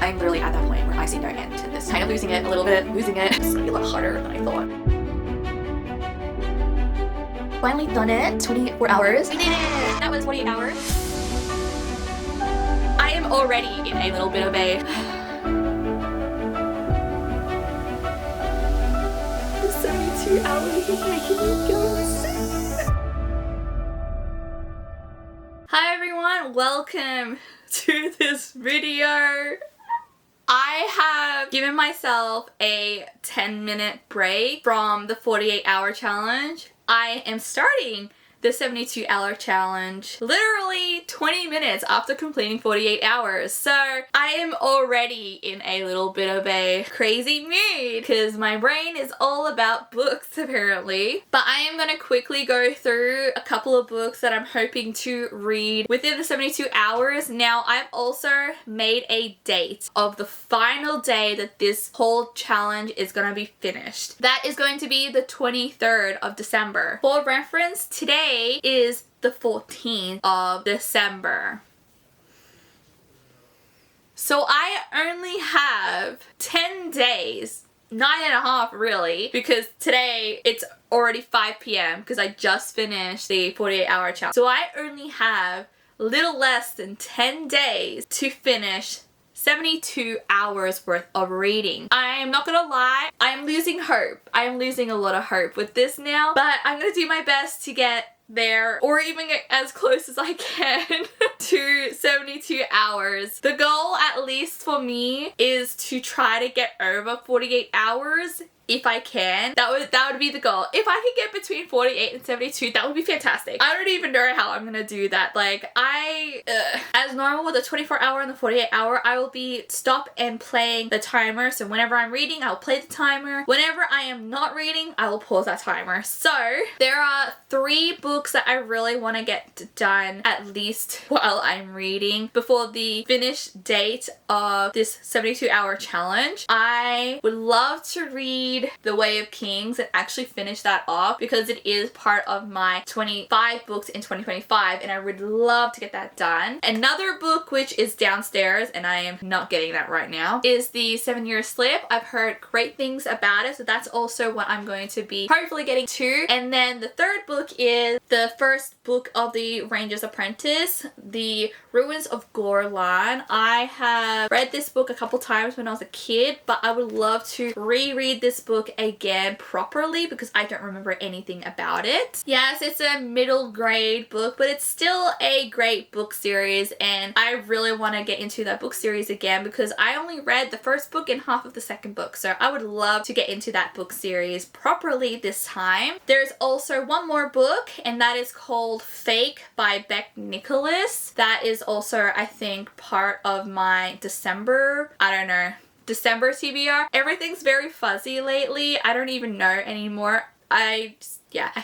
I'm literally at that point where I say no end to this. Kind of losing it a little bit, losing it. It's gonna be a lot harder than I thought. Finally done it. 24 hours. We did it! That was 48 hours. I am already in a little bit of a... The 72 hours is making me go insane. Hi everyone, welcome to this video. I have given myself a 10-minute break from the 48-hour challenge. I am starting the 72-hour challenge literally 20 minutes after completing 48 hours. So I am already in a little bit of a crazy mood because my brain is all about books apparently. But I am going to quickly go through a couple of books that I'm hoping to read within the 72 hours. Now I've also made a date of the final day that this whole challenge is going to be finished. That is going to be the 23rd of December. For reference, today is the 14th of December. So I only have 10 days, 9.5 really, because today it's already 5 p.m. because I just finished the 48-hour challenge. So I only have little less than 10 days to finish 72 hours worth of reading. I'm not gonna lie, I'm losing hope. I'm losing a lot of hope with this now, but I'm gonna do my best to get there or even get as close as I can to 72 hours. The goal, at least for me, is to try to get over 48 hours if I can. That would be the goal. If I could get between 48 and 72, that would be fantastic. I don't even know how I'm gonna do that. Like as normal with the 24 hour and the 48 hour, I will be stop and playing the timer. So whenever I'm reading, I'll play the timer. Whenever I am not reading, I will pause that timer. So there are 3 books that I really want to get done at least while I'm reading before the finish date of this 72 hour challenge. I would love to read The Way of Kings and actually finish that off because it is part of my 25 books in 2025 and I would love to get that done. Another book which is downstairs and I am not getting that right now is the 7-Year Slip. I've heard great things about it, so that's also what I'm going to be hopefully getting to. And then the third book is the first book of the Ranger's Apprentice, The Ruins of Gorlan. I have read this book a couple times when I was a kid, but I would love to reread this book again properly because I don't remember anything about it. Yes, it's a middle grade book, but it's still a great book series and I really want to get into that book series again because I only read the first book and half of the second book, so I would love to get into that book series properly this time. There's also one more book and that is called Fake by Beck Nicholas. That is also, I think, part of my December TBR. Everything's very fuzzy lately. I don't even know anymore. I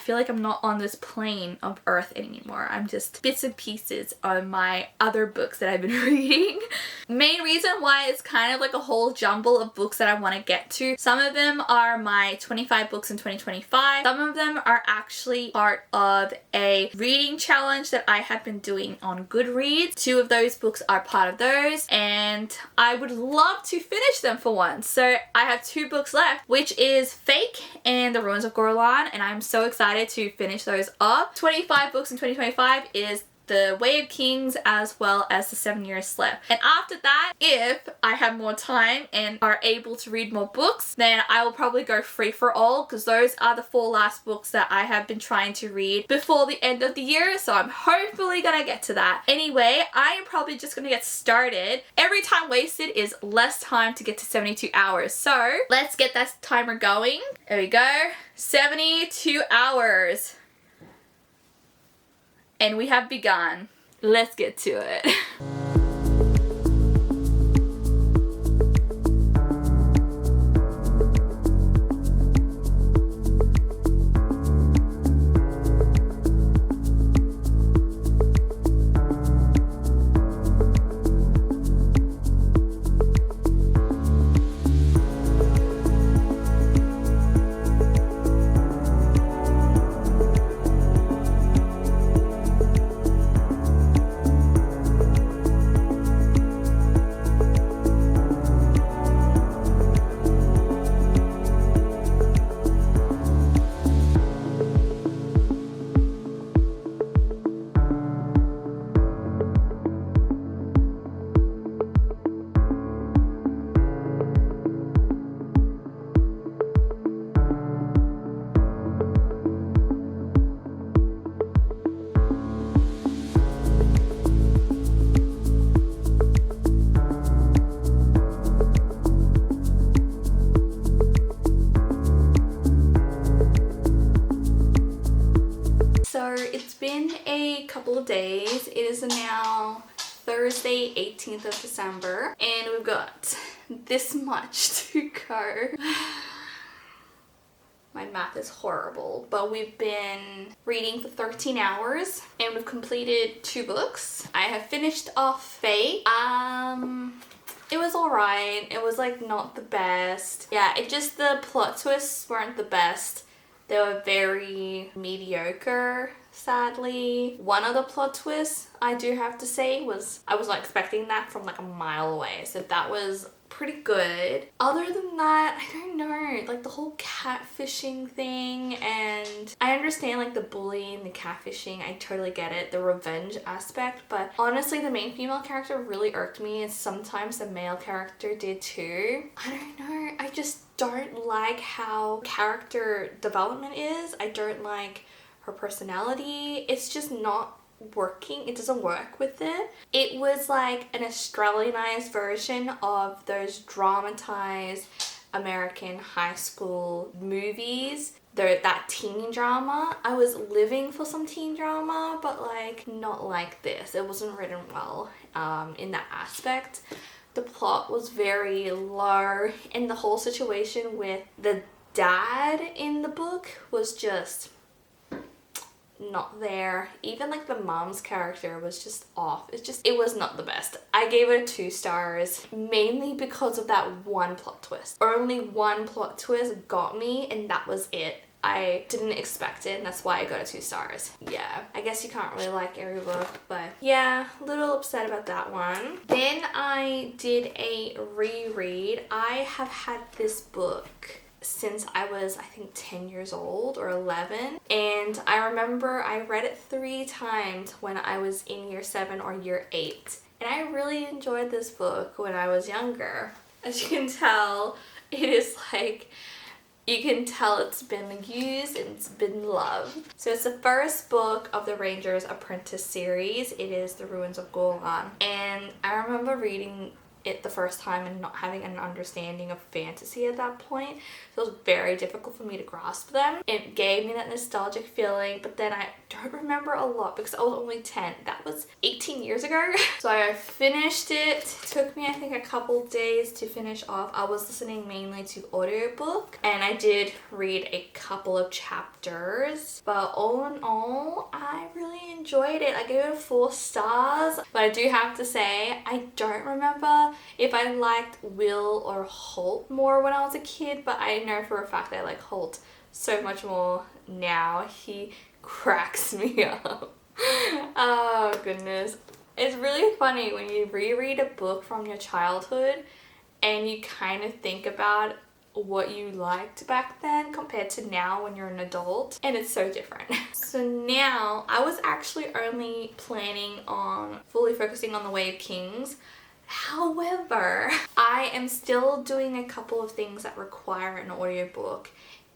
feel like I'm not on this plane of Earth anymore. I'm just bits and pieces on my other books that I've been reading. Main reason why it's kind of like a whole jumble of books that I want to get to. Some of them are my 25 books in 2025. Some of them are actually part of a reading challenge that I have been doing on Goodreads. 2 of those books are part of those and I would love to finish them for once. So I have 2 books left, which is Fake and The Ruins of Gorlan, and I'm so excited to finish those up. 25 books in 2025 is The Way of Kings as well as The 7-Year Slip. And after that, if I have more time and are able to read more books, then I will probably go free for all because those are the 4 last books that I have been trying to read before the end of the year. So I'm hopefully gonna get to that. Anyway, I am probably just gonna get started. Every time wasted is less time to get to 72 hours. So let's get that timer going. There we go. 72 hours. And we have begun. Let's get to it. couple of days. It is now Thursday, 18th of December, and we've got this much to go. My math is horrible, but we've been reading for 13 hours and we've completed 2 books. I have finished off Faye. It was alright. It was like not the best. Yeah, the plot twists weren't the best. They were very mediocre, sadly. One of the plot twists, I do have to say, was I was not expecting that from like a mile away. So that was pretty good. Other than that, I don't know, like the whole catfishing thing, and I understand like the bullying, the catfishing, I totally get it, the revenge aspect, but honestly the main female character really irked me, and sometimes the male character did too. I don't know, I just don't like how character development is. I don't like her personality. It's just not working. It doesn't work with it. It was like an Australianized version of those dramatized American high school movies. That teen drama. I was living for some teen drama, but like not like this. It wasn't written well in that aspect. The plot was very low, and the whole situation with the dad in the book was just not there. Even like the mom's character was just off. It was not the best. I gave it 2 stars, mainly because of that one plot twist. Only one plot twist got me, and that was it. I didn't expect it, and that's why I got it 2 stars. Yeah, I guess you can't really like every book, but yeah, a little upset about that one. Then I did a reread. I have had this book since I was, I think, 10 years old or 11, and I remember I read it 3 times when I was in year 7 or year 8, and I really enjoyed this book when I was younger. As you can tell, it is like, you can tell it's been used and it's been loved. So it's the first book of the Ranger's Apprentice series. It is The Ruins of Golan, and I remember reading it the first time and not having an understanding of fantasy at that point, so it was very difficult for me to grasp them. It gave me that nostalgic feeling, but then I don't remember a lot because I was only 10. That was 18 years ago. So I finished it. It took me, I think, a couple days to finish off. I was listening mainly to audiobook, and I did read a couple of chapters, but all in all, I really enjoyed it. I gave it 4 stars, but I do have to say, I don't remember if I liked Will or Holt more when I was a kid, but I know for a fact that I like Holt so much more now. He cracks me up. Oh goodness. It's really funny when you reread a book from your childhood and you kind of think about what you liked back then compared to now when you're an adult, and it's so different. So now I was actually only planning on fully focusing on The Way of Kings. However, I am still doing a couple of things that require an audiobook,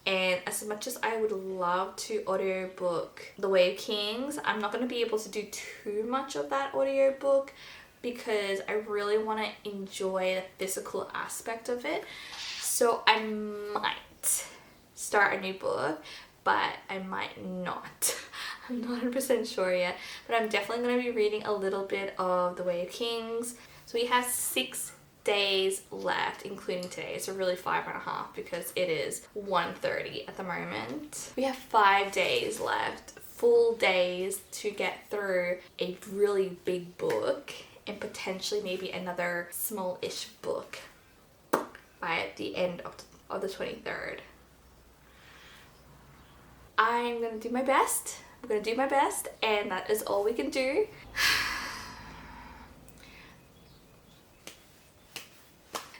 and as much as I would love to audiobook The Way of Kings, I'm not going to be able to do too much of that audiobook because I really want to enjoy the physical aspect of it. So I might start a new book, but I might not. I'm not 100% sure yet, but I'm definitely going to be reading a little bit of The Way of Kings. So we have 6 days left, including today. So really 5.5 because it is 1:30 at the moment. We have 5 days left, full days to get through a really big book and potentially maybe another small-ish book by the end of the 23rd. I'm gonna do my best. I'm gonna do my best, and that is all we can do.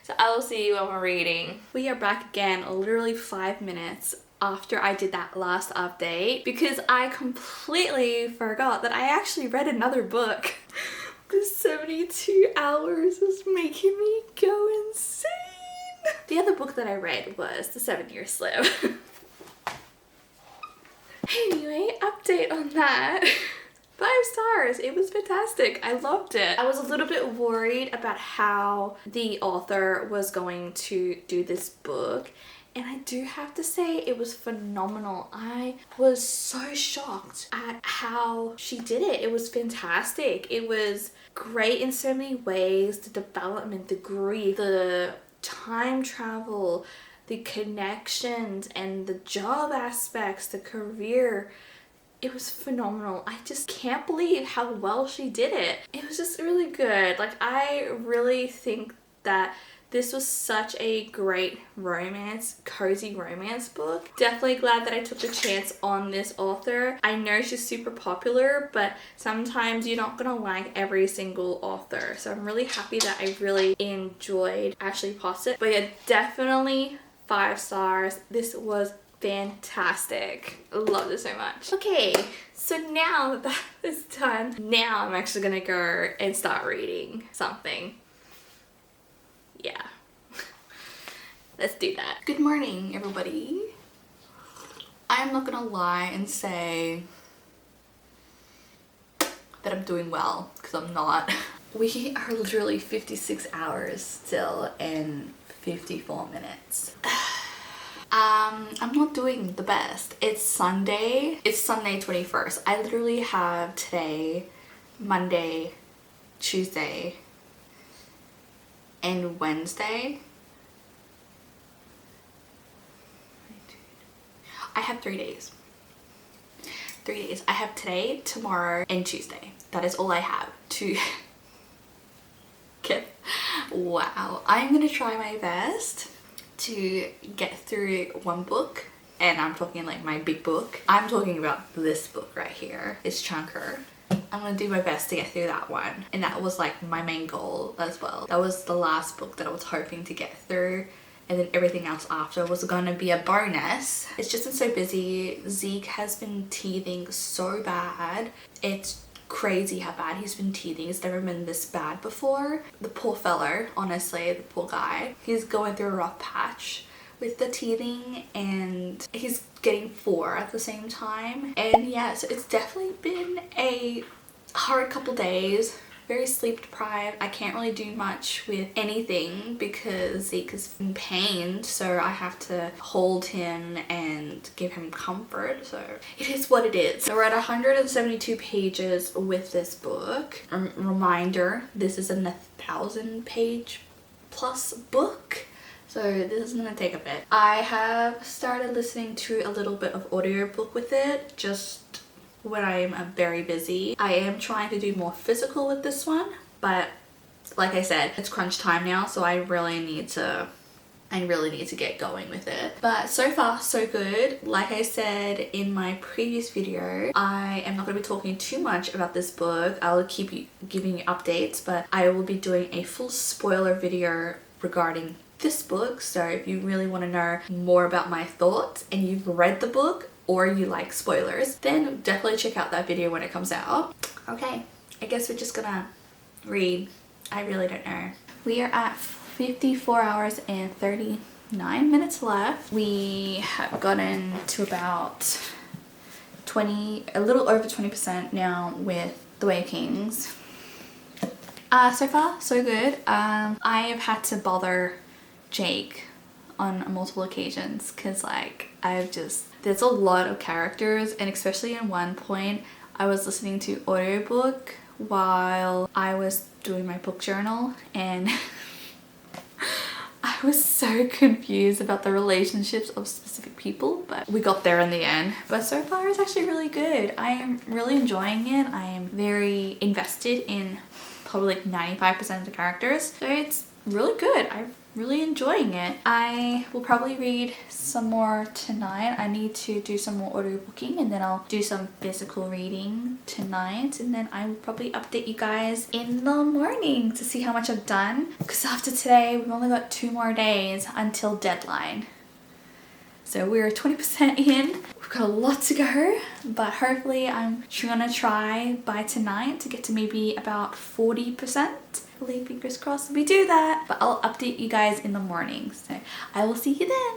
So I will see you when we're reading. We are back again literally 5 minutes after I did that last update because I completely forgot that I actually read another book. The 72 hours is making me go insane. The other book that I read was The 7-Year Slave. Anyway, update on that. 5 stars. It was fantastic. I loved it. I was a little bit worried about how the author was going to do this book, and I do have to say it was phenomenal. I was so shocked at how she did it. It was fantastic. It was great in so many ways. The development, the grief, the time travel, the connections, and the job aspects, the career. It was phenomenal. I just can't believe how well she did it. It was just really good. Like, I really think that this was such a great romance, cozy romance book. Definitely glad that I took the chance on this author. I know she's super popular, but sometimes you're not gonna like every single author. So I'm really happy that I really enjoyed Ashley Posset. But yeah, definitely 5 stars. This was fantastic. I love this so much. Okay, so now that that is done, now I'm actually gonna go and start reading something. Yeah. Let's do that. Good morning, everybody. I'm not gonna lie and say that I'm doing well, because I'm not. We are literally 56 hours still and 54 minutes. I'm not doing the best. It's Sunday. It's Sunday 21st. I literally have today, Monday, Tuesday, and Wednesday. I have 3 days. 3 days. I have today, tomorrow, and Tuesday. That is all I have to get. Wow. I'm gonna try my best to get through one book, and I'm talking like my big book. I'm talking about this book right here. It's Chunker. I'm gonna do my best to get through that one, and that was like my main goal as well. That was the last book that I was hoping to get through, and then everything else after was gonna be a bonus. It's just been so busy. Zeke has been teething so bad. It's crazy how bad he's been teething. It's never been this bad before. The poor fellow, honestly, the poor guy. He's going through a rough patch with the teething, and he's getting 4 at the same time. And yeah, so it's definitely been a hard couple days. Very sleep deprived. I can't really do much with anything because Zeke is in pain, so I have to hold him and give him comfort. So it is what it is. So we're at 172 pages with this book. Reminder, this is a 1,000-page plus book, so this is gonna take a bit. I have started listening to a little bit of audiobook with it, just when I am very busy. I am trying to do more physical with this one, but like I said, it's crunch time now, so I really need to get going with it. But so far so good. Like I said in my previous video, I am not going to be talking too much about this book. I'll keep giving you updates, but I will be doing a full spoiler video regarding this book. So if you really want to know more about my thoughts and you've read the book, or you like spoilers, then definitely check out that video when it comes out. Okay, I guess we're just gonna read. I really don't know. We are at 54 hours and 39 minutes left. We have gotten to about a little over 20% now with The Way of Kings. So far, so good. I have had to bother Jake on multiple occasions because like there's a lot of characters, and especially in one point I was listening to audiobook while I was doing my book journal, and I was so confused about the relationships of specific people, but we got there in the end. But so far it's actually really good. I am really enjoying it. I am very invested in probably like 95% of the characters, so it's really good. I'm really enjoying it. I will probably read some more tonight. I need to do some more audiobooking, and then I'll do some physical reading tonight, and then I will probably update you guys in the morning to see how much I've done, because after today we've only got 2 more days until deadline. So we're 20% in. We've got a lot to go, but hopefully I'm gonna try by tonight to get to maybe about 40%. Hopefully, fingers crossed we do that. But I'll update you guys in the morning. So I will see you then.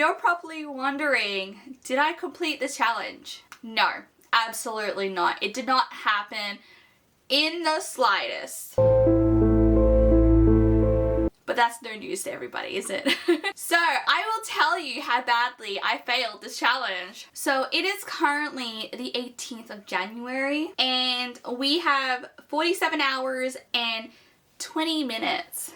you're probably wondering, did I complete this challenge? No, absolutely not. It did not happen in the slightest. But that's no news to everybody, is it? So I will tell you how badly I failed this challenge. So it is currently the 18th of January and we have 47 hours and 20 minutes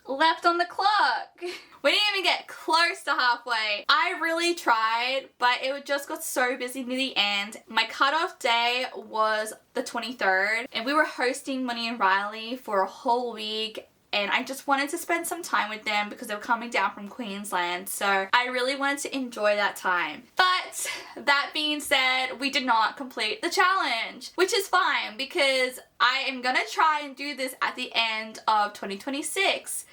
left on the clock. We didn't even get close to halfway. I really tried, but it just got so busy near the end. My cutoff day was the 23rd and we were hosting Money and Riley for a whole week. And I just wanted to spend some time with them because they were coming down from Queensland. So I really wanted to enjoy that time. But that being said, we did not complete the challenge, which is fine because I am gonna try and do this at the end of 2026.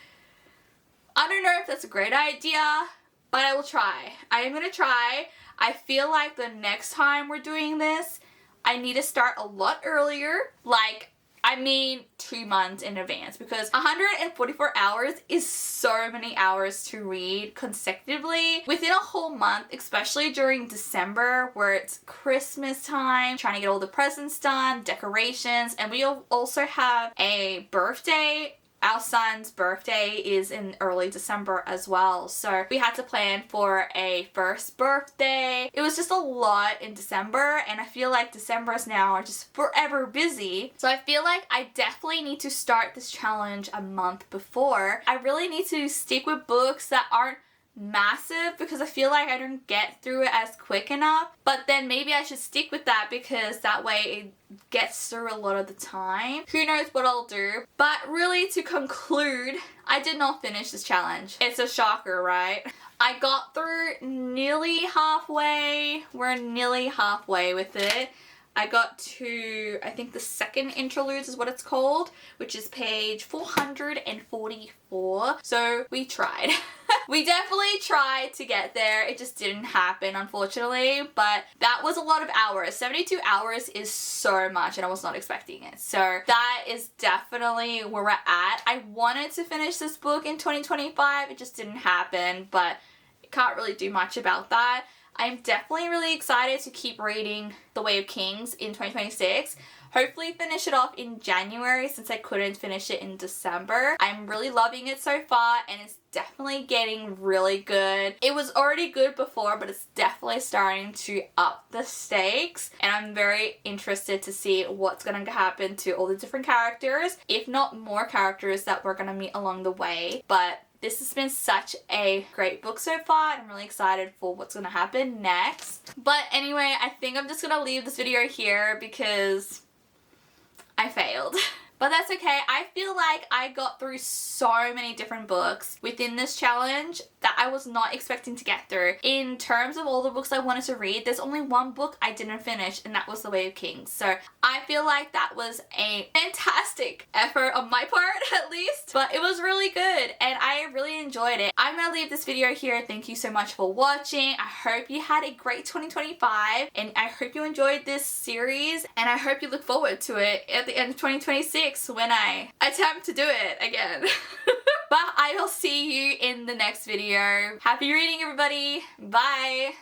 I don't know if that's a great idea, but I will try. I am gonna try. I feel like the next time we're doing this, I need to start a lot earlier. Like, I mean 2 months in advance, because 144 hours is so many hours to read consecutively within a whole month, especially during December where it's Christmas time, trying to get all the presents done, decorations, and we also have a birthday. Our son's birthday is in early December as well, so we had to plan for a first birthday. It was just a lot in December, and I feel like Decembers now are just forever busy. So I feel like I definitely need to start this challenge a month before. I really need to stick with books that aren't massive because I feel like I don't get through it as quick enough, but then maybe I should stick with that because that way it gets through a lot of the time. Who knows what I'll do. But really, to conclude, I did not finish this challenge. It's a shocker, right? I got through nearly halfway. We're nearly halfway with it. I got to, I think the second interludes is what it's called, which is page 444. So we tried. We definitely tried to get there. It just didn't happen, unfortunately, but that was a lot of hours. 72 hours is so much and I was not expecting it. So that is definitely where we're at. I wanted to finish this book in 2025. It just didn't happen, but I can't really do much about that. I'm definitely really excited to keep reading The Way of Kings in 2026. Hopefully finish it off in January since I couldn't finish it in December. I'm really loving it so far and it's definitely getting really good. It was already good before, but it's definitely starting to up the stakes, and I'm very interested to see what's going to happen to all the different characters, if not more characters that we're going to meet along the way. But this has been such a great book so far. I'm really excited for what's going to happen next. But anyway, I think I'm just going to leave this video here because I failed. But that's okay. I feel like I got through so many different books within this challenge that I was not expecting to get through. In terms of all the books I wanted to read, there's only one book I didn't finish, and that was The Way of Kings. So I feel like that was a fantastic effort on my part, at least. But it was really good, and I really enjoyed it. I'm gonna leave this video here. Thank you so much for watching. I hope you had a great 2025, and I hope you enjoyed this series, and I hope you look forward to it at the end of 2026 when I attempt to do it again. But I will see you in the next video. Happy reading, everybody. Bye.